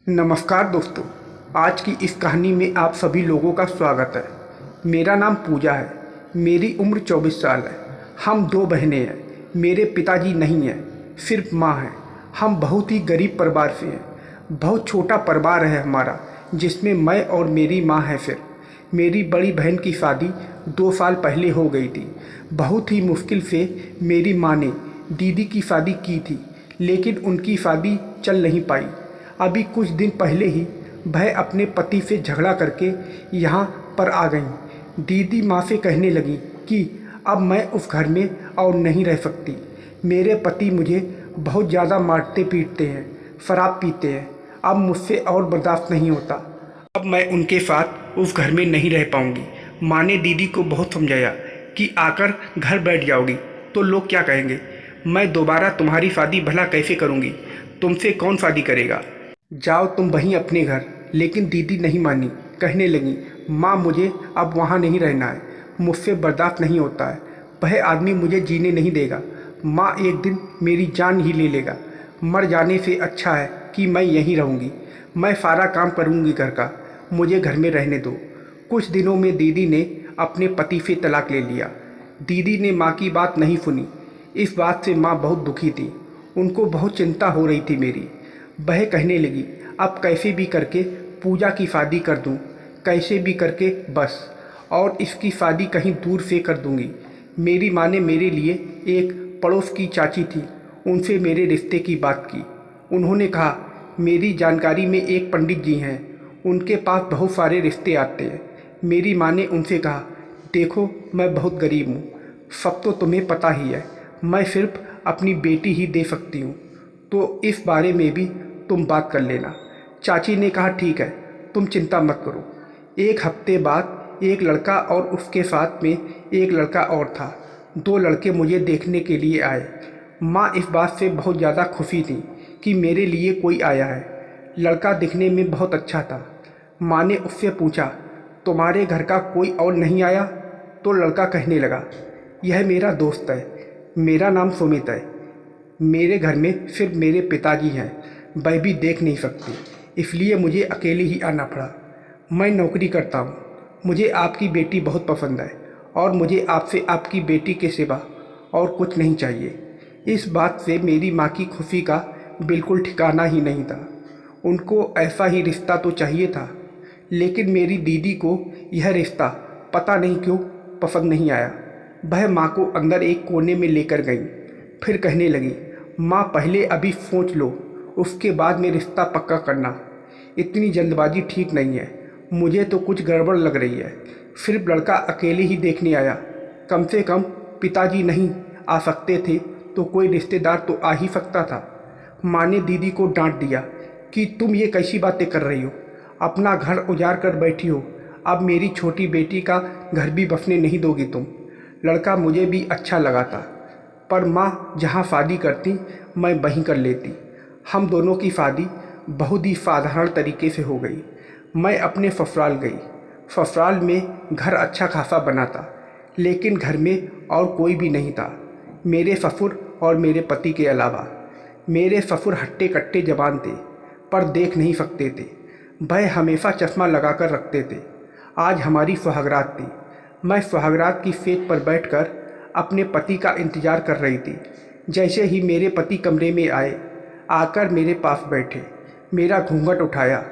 नमस्कार दोस्तों, आज की इस कहानी में आप सभी लोगों का स्वागत है। मेरा नाम पूजा है। मेरी उम्र 24 साल है। हम दो बहनें हैं। मेरे पिताजी नहीं हैं, सिर्फ माँ है। हम बहुत ही गरीब परिवार से हैं। बहुत छोटा परिवार है हमारा, जिसमें मैं और मेरी माँ है। फिर मेरी बड़ी बहन की शादी 2 साल पहले हो गई थी। बहुत ही मुश्किल से मेरी माँ ने दीदी की शादी की थी, लेकिन उनकी शादी चल नहीं पाई। अभी कुछ दिन पहले ही वह अपने पति से झगड़ा करके यहाँ पर आ गईं। दीदी माँ से कहने लगी कि अब मैं उस घर में और नहीं रह सकती। मेरे पति मुझे बहुत ज़्यादा मारते पीटते हैं, शराब पीते हैं। अब मुझसे और बर्दाश्त नहीं होता। अब मैं उनके साथ उस घर में नहीं रह पाऊँगी। माँ ने दीदी को बहुत समझाया कि आकर घर बैठ जाओगी तो लोग क्या कहेंगे। मैं दोबारा तुम्हारी शादी भला कैसे करूँगी? तुमसे कौन शादी करेगा? जाओ तुम वहीं अपने घर। लेकिन दीदी नहीं मानी। कहने लगी, माँ मुझे अब वहाँ नहीं रहना है। मुझसे बर्दाश्त नहीं होता है। वह आदमी मुझे जीने नहीं देगा। माँ एक दिन मेरी जान ही ले लेगा। मर जाने से अच्छा है कि मैं यहीं रहूँगी। मैं सारा काम करूँगी घर का। मुझे घर में रहने दो। कुछ दिनों में दीदी ने अपने पति से तलाक ले लिया। दीदी ने माँ की बात नहीं सुनी। इस बात से माँ बहुत दुखी थी। उनको बहुत चिंता हो रही थी मेरी। वह कहने लगी, अब कैसे भी करके पूजा की शादी कर दूं, कैसे भी करके बस, और इसकी शादी कहीं दूर से कर दूंगी। मेरी माँ ने मेरे लिए एक पड़ोस की चाची थी, उनसे मेरे रिश्ते की बात की। उन्होंने कहा, मेरी जानकारी में एक पंडित जी हैं, उनके पास बहुत सारे रिश्ते आते हैं। मेरी माँ ने उनसे कहा, देखो मैं बहुत गरीब हूँ, सब तो तुम्हें पता ही है। मैं सिर्फ अपनी बेटी ही दे सकती हूँ, तो इस बारे में भी तुम बात कर लेना। चाची ने कहा, ठीक है, तुम चिंता मत करो। एक हफ्ते बाद एक लड़का और उसके साथ में एक लड़का और था। 2 लड़के मुझे देखने के लिए आए। माँ इस बात से बहुत ज़्यादा खुशी थी कि मेरे लिए कोई आया है। लड़का दिखने में बहुत अच्छा था। माँ ने उससे पूछा, तुम्हारे घर का कोई और नहीं आया? तो लड़का कहने लगा, यह मेरा दोस्त है, मेरा नाम सुमित है। मेरे घर में सिर्फ मेरे पिताजी हैं, वह भी देख नहीं सकती, इसलिए मुझे अकेले ही आना पड़ा। मैं नौकरी करता हूँ। मुझे आपकी बेटी बहुत पसंद है और मुझे आपसे आपकी बेटी के सिवा और कुछ नहीं चाहिए। इस बात से मेरी माँ की खुशी का बिल्कुल ठिकाना ही नहीं था। उनको ऐसा ही रिश्ता तो चाहिए था, लेकिन मेरी दीदी को यह रिश्ता पता नहीं क्यों पसंद नहीं आया। वह माँ को अंदर एक कोने में लेकर गई। फिर कहने लगी, माँ पहले अभी सोच लो, उसके बाद में रिश्ता पक्का करना। इतनी जल्दबाजी ठीक नहीं है। मुझे तो कुछ गड़बड़ लग रही है। सिर्फ लड़का अकेले ही देखने आया। कम से कम पिताजी नहीं आ सकते थे तो कोई रिश्तेदार तो आ ही सकता था। माँ ने दीदी को डांट दिया कि तुम ये कैसी बातें कर रही हो, अपना घर उजाड़ कर बैठी हो। अब मेरी छोटी बेटी का घर भी बसने नहीं दोगी तुम। लड़का मुझे भी अच्छा लगा था, पर माँ जहाँ शादी करती मैं वहीं कर लेती। हम दोनों की शादी बहुत ही साधारण तरीके से हो गई। मैं अपने ससुराल गई। ससुराल में घर अच्छा खासा बना था, लेकिन घर में और कोई भी नहीं था, मेरे ससुर और मेरे पति के अलावा। मेरे ससुर हट्टे कट्टे जवान थे, पर देख नहीं सकते थे। वह हमेशा चश्मा लगाकर रखते थे। आज हमारी सुहागरात थी। मैं सुहागरात की सेज पर बैठकर अपने पति का इंतज़ार कर रही थी। जैसे ही मेरे पति कमरे में आए, आकर मेरे पास बैठे, मेरा घूंघट उठाया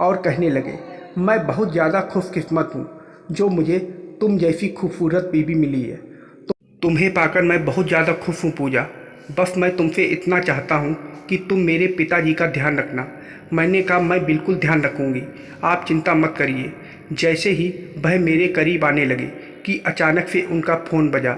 और कहने लगे, मैं बहुत ज़्यादा खुशकिस्मत हूँ जो मुझे तुम जैसी खूबसूरत बीवी मिली है। तो तुम्हें पाकर मैं बहुत ज़्यादा खुश हूँ पूजा। बस मैं तुमसे इतना चाहता हूँ कि तुम मेरे पिताजी का ध्यान रखना। मैंने कहा, मैं बिल्कुल ध्यान रखूँगी, आप चिंता मत करिए। जैसे ही वह मेरे करीब आने लगे कि अचानक से उनका फ़ोन बजा।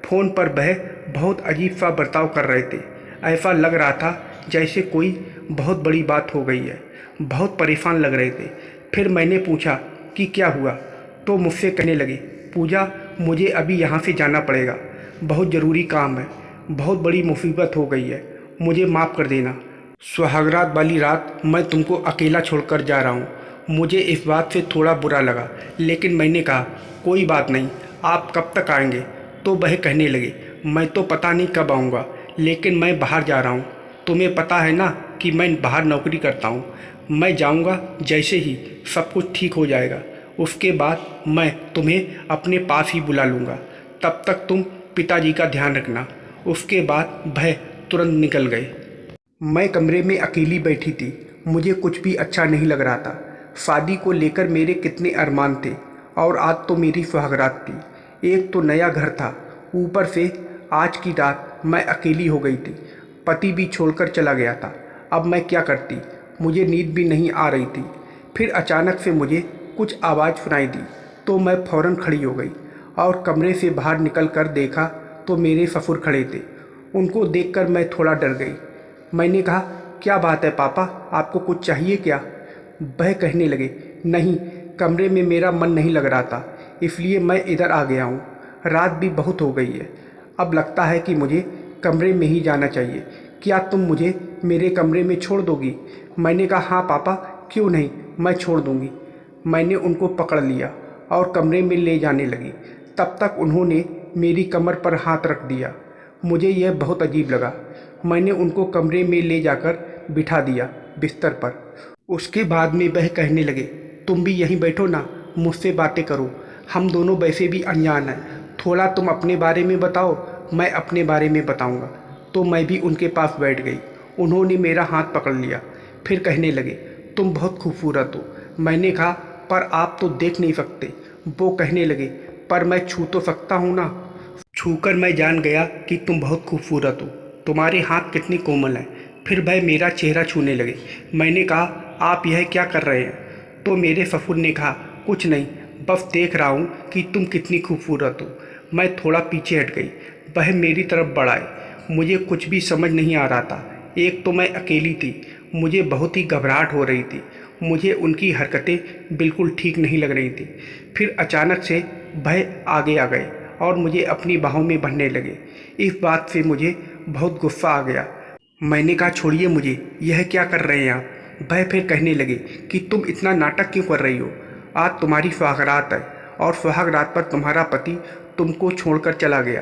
फ़ोन पर वह बहुत अजीब सा बर्ताव कर रहे थे। ऐसा लग रहा था जैसे कोई बहुत बड़ी बात हो गई है। बहुत परेशान लग रहे थे। फिर मैंने पूछा कि क्या हुआ, तो मुझसे कहने लगे, पूजा मुझे अभी यहाँ से जाना पड़ेगा, बहुत ज़रूरी काम है, बहुत बड़ी मुसीबत हो गई है, मुझे माफ़ कर देना। सुहागरात वाली रात मैं तुमको अकेला छोड़कर जा रहा हूँ। मुझे इस बात से थोड़ा बुरा लगा, लेकिन मैंने कहा, कोई बात नहीं, आप कब तक आएंगे? तो वह कहने लगे, मैं तो पता नहीं कब आऊँगा, लेकिन मैं बाहर जा रहा हूँ। तुम्हें पता है ना कि मैं बाहर नौकरी करता हूँ। मैं जाऊंगा, जैसे ही सब कुछ ठीक हो जाएगा उसके बाद मैं तुम्हें अपने पास ही बुला लूँगा। तब तक तुम पिताजी का ध्यान रखना। उसके बाद वह तुरंत निकल गए। मैं कमरे में अकेली बैठी थी। मुझे कुछ भी अच्छा नहीं लग रहा था। शादी को लेकर मेरे कितने अरमान थे और आज तो मेरी सुहागरात थी। एक तो नया घर था, ऊपर से आज की रात मैं अकेली हो गई थी। पति भी छोड़कर चला गया था। अब मैं क्या करती? मुझे नींद भी नहीं आ रही थी। फिर अचानक से मुझे कुछ आवाज़ सुनाई दी तो मैं फ़ौरन खड़ी हो गई और कमरे से बाहर निकल कर देखा तो मेरे ससुर खड़े थे। उनको देखकर मैं थोड़ा डर गई। मैंने कहा, क्या बात है पापा, आपको कुछ चाहिए क्या? वह कहने लगे, नहीं, कमरे में मेरा मन नहीं लग रहा था, इसलिए मैं इधर आ गया हूँ। रात भी बहुत हो गई है, अब लगता है कि मुझे कमरे में ही जाना चाहिए। क्या तुम मुझे मेरे कमरे में छोड़ दोगी? मैंने कहा, हाँ पापा, क्यों नहीं, मैं छोड़ दूँगी। मैंने उनको पकड़ लिया और कमरे में ले जाने लगी। तब तक उन्होंने मेरी कमर पर हाथ रख दिया। मुझे यह बहुत अजीब लगा। मैंने उनको कमरे में ले जाकर बिठा दिया बिस्तर पर। उसके बाद में वह कहने लगे, तुम भी यहीं बैठो ना, मुझसे बातें करो, हम दोनों वैसे भी अनजान हैं। थोड़ा तुम अपने बारे में बताओ, मैं अपने बारे में बताऊंगा। तो मैं भी उनके पास बैठ गई। उन्होंने मेरा हाथ पकड़ लिया, फिर कहने लगे, तुम बहुत खूबसूरत हो। मैंने कहा, पर आप तो देख नहीं सकते। वो कहने लगे, पर मैं छू तो सकता हूँ ना। छूकर मैं जान गया कि तुम बहुत खूबसूरत हो, तुम्हारे हाथ कितने कोमल हैं। फिर वह मेरा चेहरा छूने लगे। मैंने कहा, आप यह क्या कर रहे हैं? तो मेरे ससुर ने कहा, कुछ नहीं, बस देख रहा हूँ कि तुम कितनी खूबसूरत हो। मैं थोड़ा पीछे हट गई। वह मेरी तरफ बढ़ाए। मुझे कुछ भी समझ नहीं आ रहा था। एक तो मैं अकेली थी, मुझे बहुत ही घबराहट हो रही थी। मुझे उनकी हरकतें बिल्कुल ठीक नहीं लग रही थी। फिर अचानक से वह आगे आ गए और मुझे अपनी बाहों में भरने लगे। इस बात से मुझे बहुत गुस्सा आ गया। मैंने कहा, छोड़िए मुझे, यह क्या कर रहे हैं आप? वह फिर कहने लगे कि तुम इतना नाटक क्यों कर रही हो? आज तुम्हारी सुहागरात है और सुहागरात पर तुम्हारा पति तुमको छोड़कर चला गया।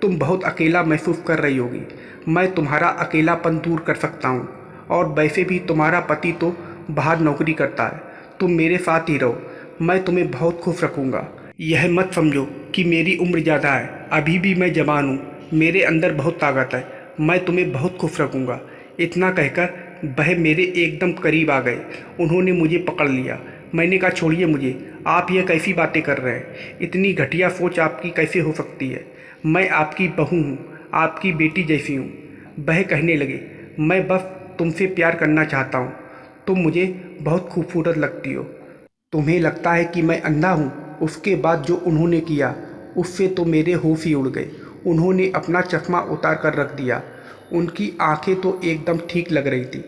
तुम बहुत अकेला महसूस कर रही होगी। मैं तुम्हारा अकेलापन दूर कर सकता हूँ, और वैसे भी तुम्हारा पति तो बाहर नौकरी करता है। तुम मेरे साथ ही रहो, मैं तुम्हें बहुत खुश रखूँगा। यह मत समझो कि मेरी उम्र ज़्यादा है, अभी भी मैं जवान हूँ, मेरे अंदर बहुत ताकत है, मैं तुम्हें बहुत खुश रखूँगा। इतना कहकर वह मेरे एकदम करीब आ गए। उन्होंने मुझे पकड़ लिया। मैंने कहा, छोड़िए मुझे, आप यह कैसी बातें कर रहे हैं? इतनी घटिया सोच आपकी कैसे हो सकती है? मैं आपकी बहू हूँ, आपकी बेटी जैसी हूँ। वह कहने लगे, मैं बस तुमसे प्यार करना चाहता हूँ। तुम मुझे बहुत खूबसूरत लगती हो। तुम्हें लगता है कि मैं अंधा हूँ? उसके बाद जो उन्होंने किया उससे तो मेरे होश ही उड़ गए। उन्होंने अपना चश्मा उतार कर रख दिया। उनकी आंखें तो एकदम ठीक लग रही थी।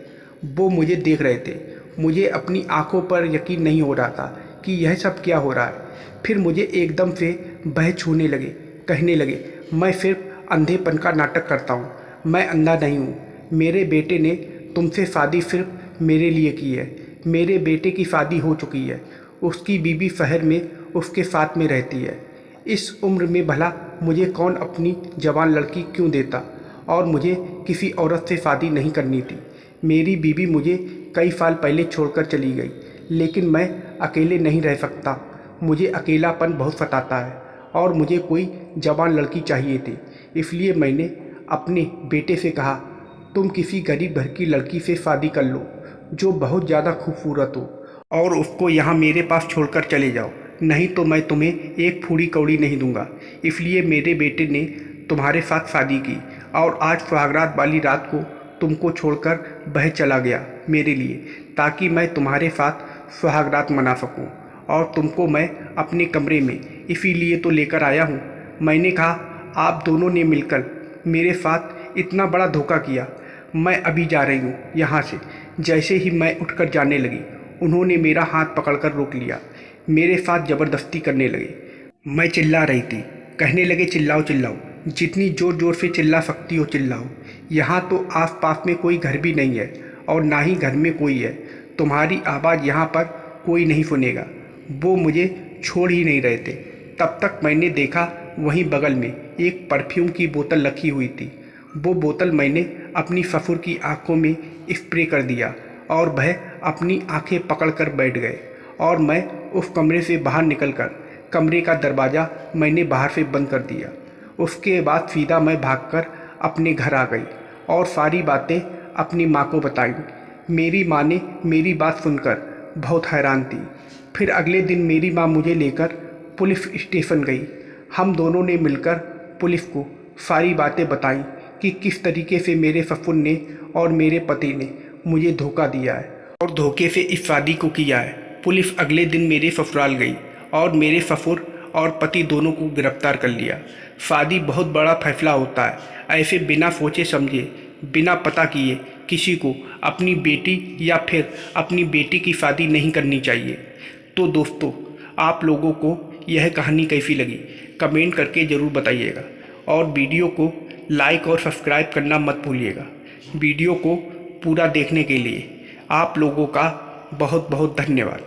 वो मुझे देख रहे थे। मुझे अपनी आंखों पर यकीन नहीं हो रहा था कि यह सब क्या हो रहा है। फिर मुझे एकदम से वह छूने लगे, कहने लगे, मैं सिर्फ अंधेपन का नाटक करता हूँ, मैं अंधा नहीं हूँ। मेरे बेटे ने तुमसे शादी सिर्फ मेरे लिए की है। मेरे बेटे की शादी हो चुकी है, उसकी बीवी शहर में उसके साथ में रहती है। इस उम्र में भला मुझे कौन अपनी जवान लड़की क्यों देता, और मुझे किसी औरत से शादी नहीं करनी थी। मेरी बीवी मुझे कई साल पहले छोड़कर चली गई, लेकिन मैं अकेले नहीं रह सकता। मुझे अकेलापन बहुत सताता है और मुझे कोई जवान लड़की चाहिए थी। इसलिए मैंने अपने बेटे से कहा, तुम किसी गरीब घर की लड़की से शादी कर लो जो बहुत ज़्यादा खूबसूरत हो, और उसको यहाँ मेरे पास छोड़कर चले जाओ, नहीं तो मैं तुम्हें एक फूड़ी कौड़ी नहीं दूंगा। इसलिए मेरे बेटे ने तुम्हारे साथ शादी की, और आज सुहागरात वाली रात को तुमको छोड़कर वह चला गया मेरे लिए, ताकि मैं तुम्हारे साथ सुहागरात मना सकूं। और तुमको मैं अपने कमरे में इसीलिए तो लेकर आया हूँ। मैंने कहा, आप दोनों ने मिलकर मेरे साथ इतना बड़ा धोखा किया। मैं अभी जा रही हूँ यहाँ से। जैसे ही मैं उठकर जाने लगी, उन्होंने मेरा हाथ पकड़कर रोक लिया। मेरे साथ ज़बरदस्ती करने लगे। मैं चिल्ला रही थी। कहने लगे, चिल्लाओ चिल्लाओ, जितनी ज़ोर ज़ोर से चिल्ला सकती हो चिल्लाओ। यहाँ तो आस पास में कोई घर भी नहीं है और ना ही घर में कोई है। तुम्हारी आवाज़ यहाँ पर कोई नहीं सुनेगा। वो मुझे छोड़ ही नहीं रहे थे। तब तक मैंने देखा वहीं बगल में एक परफ्यूम की बोतल रखी हुई थी। वो बोतल मैंने अपनी ससुर की आंखों में स्प्रे कर दिया और वह अपनी आंखें पकड़कर बैठ गए और मैं उस कमरे से बाहर निकलकर कमरे का दरवाज़ा मैंने बाहर से बंद कर दिया। उसके बाद सीधा मैं भागकर अपने घर आ गई और सारी बातें अपनी माँ को बताई। मेरी माँ ने मेरी बात सुनकर बहुत हैरान थी। फिर अगले दिन मेरी माँ मुझे लेकर पुलिस स्टेशन गई। हम दोनों ने मिलकर पुलिस को सारी बातें बताईं कि किस तरीके से मेरे ससुर ने और मेरे पति ने मुझे धोखा दिया है और धोखे से इस शादी को किया है। पुलिस अगले दिन मेरे ससुराल गई और मेरे ससुर और पति दोनों को गिरफ्तार कर लिया। शादी बहुत बड़ा फैसला होता है, ऐसे बिना सोचे समझे, बिना पता किए किसी को अपनी बेटी या फिर अपनी बेटी की शादी नहीं करनी चाहिए। तो दोस्तों, आप लोगों को यह कहानी कैसी लगी कमेंट करके ज़रूर बताइएगा और वीडियो को लाइक और सब्सक्राइब करना मत भूलिएगा। वीडियो को पूरा देखने के लिए आप लोगों का बहुत बहुत धन्यवाद।